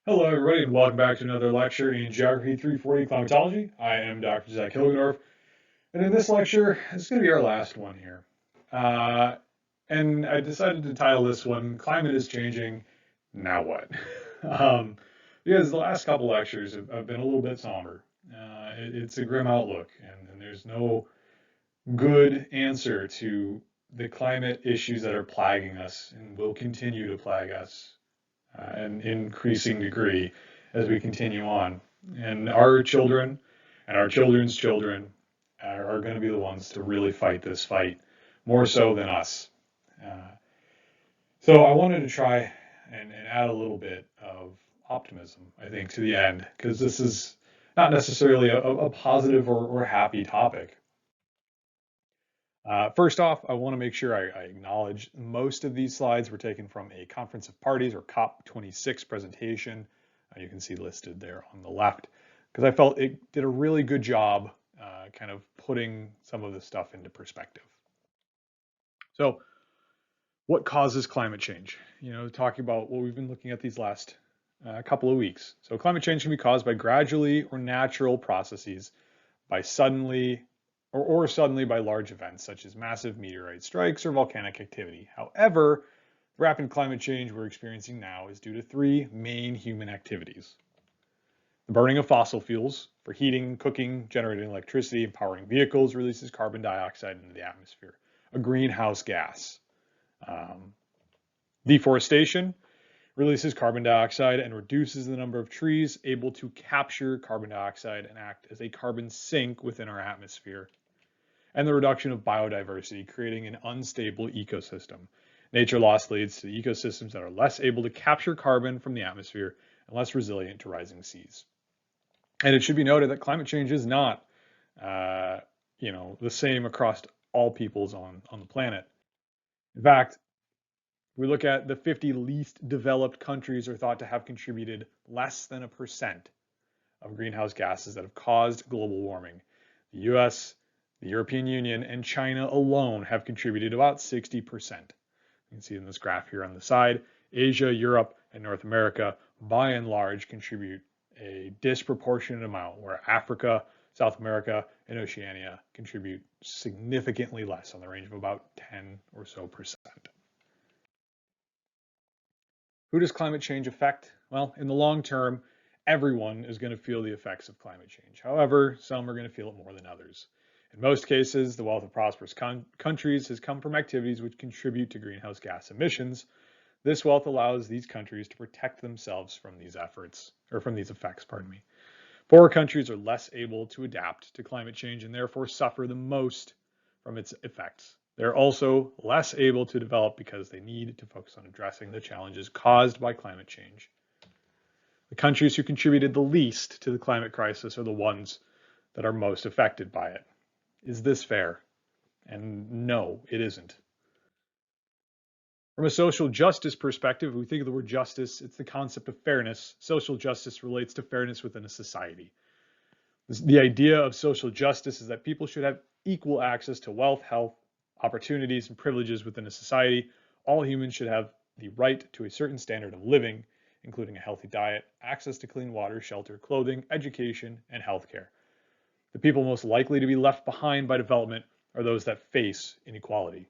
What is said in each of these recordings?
Hello, everybody, and welcome back to another lecture in Geography 340 Climatology. I am Dr. Zach Hilgendorf, and in this lecture, it's going to be our last one here. Uh, and I decided to title this one, Climate is Changing, Now What? um, because the last couple lectures have been a little bit somber. It's a grim outlook, and there's no good answer to the climate issues that are plaguing us and will continue to plague us an increasing degree as we continue on. And our children and our children's children are going to be the ones to really fight this fight more so than us. Uh, so I wanted to try and add a little bit of optimism, I think, to the end, because this is not necessarily a positive or happy topic. First off, I want to make sure I acknowledge most of these slides were taken from a Conference of Parties or COP26 presentation. You can see listed there on the left, because I felt it did a really good job kind of putting some of this stuff into perspective. So what causes climate change? Talking about what we've been looking at these last couple of weeks. So climate change can be caused by gradually or natural processes, by suddenly by large events such as massive meteorite strikes or volcanic activity. However, the rapid climate change we're experiencing now is due to three main human activities. The burning of fossil fuels for heating, cooking, generating electricity, and powering vehicles releases carbon dioxide into the atmosphere, a greenhouse gas. Deforestation releases carbon dioxide and reduces the number of trees able to capture carbon dioxide and act as a carbon sink within our atmosphere. And the reduction of biodiversity, creating an unstable ecosystem. Nature loss leads to ecosystems that are less able to capture carbon from the atmosphere and less resilient to rising seas. And it should be noted that climate change is not, the same across all peoples on the planet. In fact, we look at the 50 least developed countries are thought to have contributed less than 1% of greenhouse gases that have caused global warming. The US, the European Union, and China alone have contributed about 60%. You can see in this graph here on the side, Asia, Europe, and North America, by and large, contribute a disproportionate amount, where Africa, South America, and Oceania contribute significantly less, on the range of about 10 or so percent. Who does climate change affect? Well, in the long term, everyone is going to feel the effects of climate change. However, some are going to feel it more than others. In most cases, the wealth of prosperous countries has come from activities which contribute to greenhouse gas emissions. This wealth allows these countries to protect themselves from these effects. Poorer countries are less able to adapt to climate change and therefore suffer the most from its effects. They're also less able to develop because they need to focus on addressing the challenges caused by climate change. The countries who contributed the least to the climate crisis are the ones that are most affected by it. Is this fair? And no, it isn't. From a social justice perspective, if we think of the word justice, it's the concept of fairness. Social justice relates to fairness within a society. The idea of social justice is that people should have equal access to wealth, health, opportunities, and privileges within a society. All humans should have the right to a certain standard of living, including a healthy diet, access to clean water, shelter, clothing, education, and healthcare. The people most likely to be left behind by development are those that face inequality.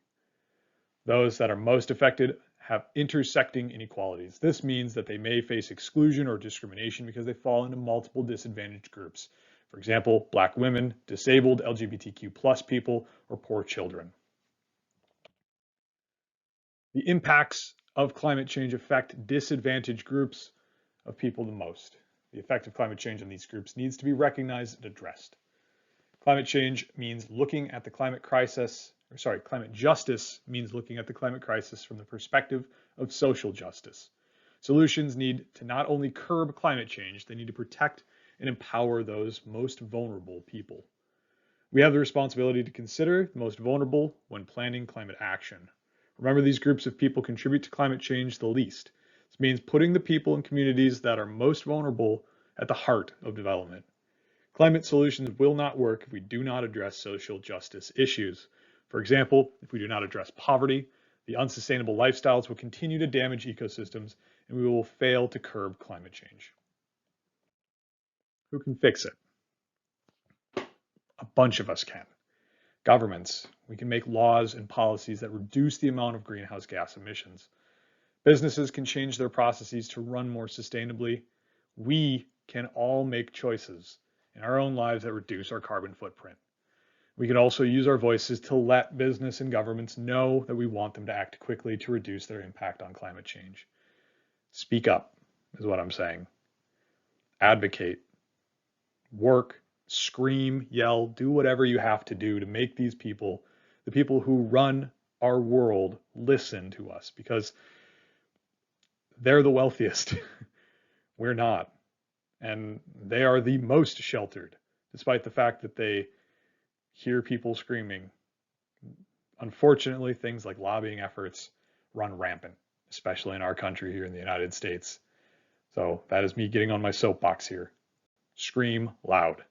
Those that are most affected have intersecting inequalities. This means that they may face exclusion or discrimination because they fall into multiple disadvantaged groups. For example, Black women, disabled, LGBTQ+ people, or poor children. The impacts of climate change affect disadvantaged groups of people the most. The effect of climate change on these groups needs to be recognized and addressed. Climate change means looking at the climate justice means looking at the climate crisis from the perspective of social justice. Solutions need to not only curb climate change, they need to protect and empower those most vulnerable people. We have the responsibility to consider the most vulnerable when planning climate action. Remember, these groups of people contribute to climate change the least. This means putting the people and communities that are most vulnerable at the heart of development. Climate solutions will not work if we do not address social justice issues. For example, if we do not address poverty, the unsustainable lifestyles will continue to damage ecosystems and we will fail to curb climate change. Who can fix it? A bunch of us can. Governments, we can make laws and policies that reduce the amount of greenhouse gas emissions. Businesses can change their processes to run more sustainably. We can all make choices in our own lives that reduce our carbon footprint. We can also use our voices to let business and governments know that we want them to act quickly to reduce their impact on climate change. Speak up is what I'm saying. Advocate, work, scream, yell, do whatever you have to do to make these people, the people who run our world, listen to us, because they're the wealthiest. We're not. And they are the most sheltered, despite the fact that they hear people screaming. Unfortunately, things like lobbying efforts run rampant, especially in our country here in the United States. So that is me getting on my soapbox here. Scream loud.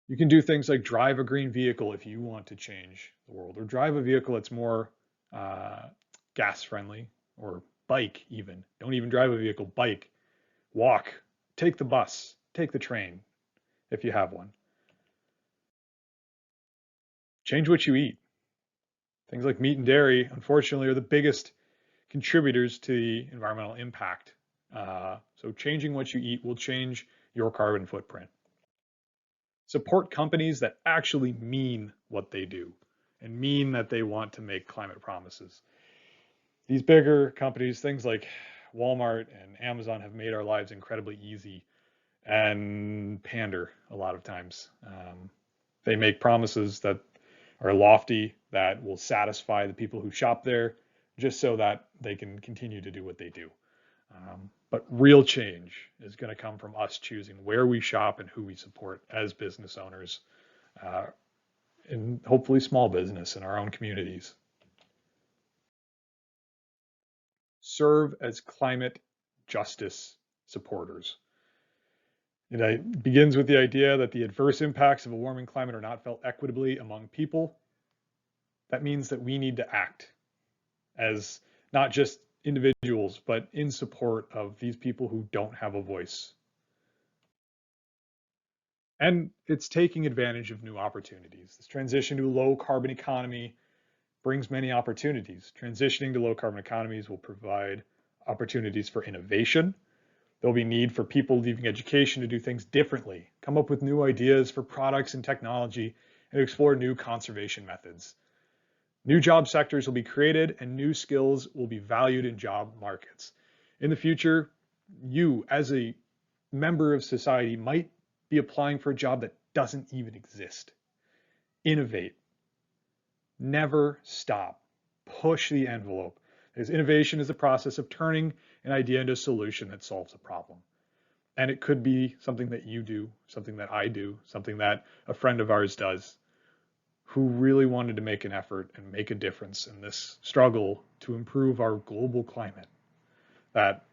You can do things like drive a green vehicle if you want to change the world, or drive a vehicle that's more gas friendly, or bike even. Don't even drive a vehicle, bike, walk, take the bus, take the train if you have one. Change what you eat. Things like meat and dairy, unfortunately, are the biggest contributors to the environmental impact. So changing what you eat will change your carbon footprint. Support companies that actually mean what they do and mean that they want to make climate promises. These bigger companies, things like Walmart and Amazon, have made our lives incredibly easy and pander a lot of times. They make promises that are lofty, that will satisfy the people who shop there, just so that they can continue to do what they do. But real change is going to come from us choosing where we shop and who we support as business owners, and hopefully small business in our own communities. Serve as climate justice supporters. It begins with the idea that the adverse impacts of a warming climate are not felt equitably among people. That means that we need to act as not just individuals, but in support of these people who don't have a voice. And it's taking advantage of new opportunities. This transition to a low carbon economy brings many opportunities. Transitioning to low carbon economies will provide opportunities for innovation. There'll be need for people leaving education to do things differently, come up with new ideas for products and technology, and explore new conservation methods. New job sectors will be created and new skills will be valued in job markets. In the future, you as a member of society might be applying for a job that doesn't even exist. Innovate. Never stop. Push the envelope. Because innovation is the process of turning an idea into a solution that solves a problem. And it could be something that you do, something that I do, something that a friend of ours does, who really wanted to make an effort and make a difference in this struggle to improve our global climate, that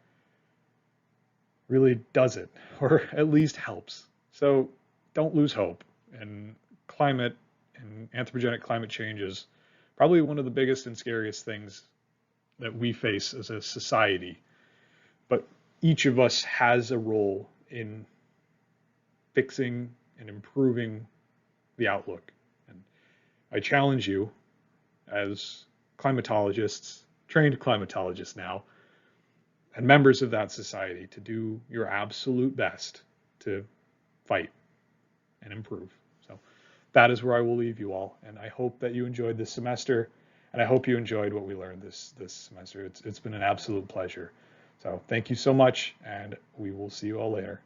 really does it, or at least helps. So don't lose hope. And climate and anthropogenic climate change is probably one of the biggest and scariest things that we face as a society. But each of us has a role in fixing and improving the outlook. And I challenge you as climatologists, trained climatologists now, and members of that society to do your absolute best to fight and improve. So that is where I will leave you all. And I hope that you enjoyed this semester, and I hope you enjoyed what we learned this semester. It's been an absolute pleasure. So thank you so much, and we will see you all later.